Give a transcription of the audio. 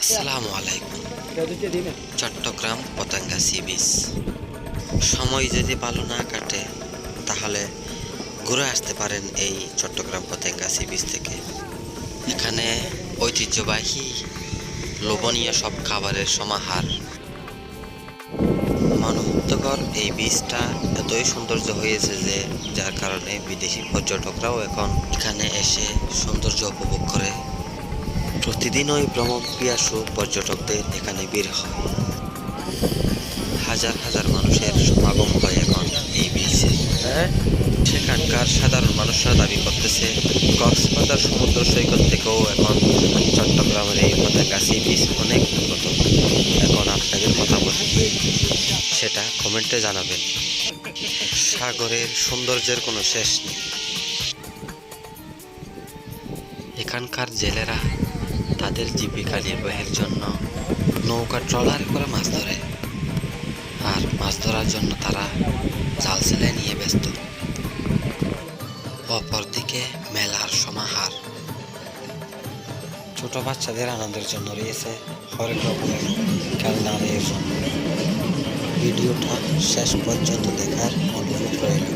আসসালামু আলাইকুম। Chattogram Patenga sea beach. সময় যদি ভালো না কাটে তাহলে ঘুরে আসতে পারেন এই চট্টগ্রাম পতেঙ্গা সি বিচ থেকে। এখানে ঐতিহ্যবাহী লোভনীয় সব খাবারের সমাহার। মনোমুগ্ধকর এই বিচটা এতই সৌন্দর্য হয়েছে যে যার কারণে বিদেশি পর্যটকরাও এখন এখানে এসে সৌন্দর্য উপভোগ করে। প্রতিদিন ওই ভ্রমণপিপাসু পর্যটকদের এখানে ভিড় হয়। হাজার হাজার মানুষের সমাগম হয় এখন এই বিচে। সেখানকার সাধারণ মানুষরা দাবি করতেছে কক্সবাজার সমুদ্র সৈকত থেকেও এখন চট্টগ্রামের এই পতেঙ্গা সি বিচ অনেক উন্নত। এখন আপনাদের মতামত সেটা কমেন্টে জানাবেন। সাগরের সৌন্দর্যের কোনো শেষ নেই। এখানকার জেলেরা তাদের জীবিকা নির্বাহের জন্য নৌকা ট্রলার করে মাছ ধরে, আর মাছ ধরার জন্য তারা জাল ছেলে নিয়ে ব্যস্ত। অপরদিকে মেলার সমাহার। ছোট বাচ্চাদের আনন্দের জন্য রয়েছে হরেক রকমের খেলনার আয়োজন। ভিডিওটা শেষ পর্যন্ত দেখার অনুরোধ রইল।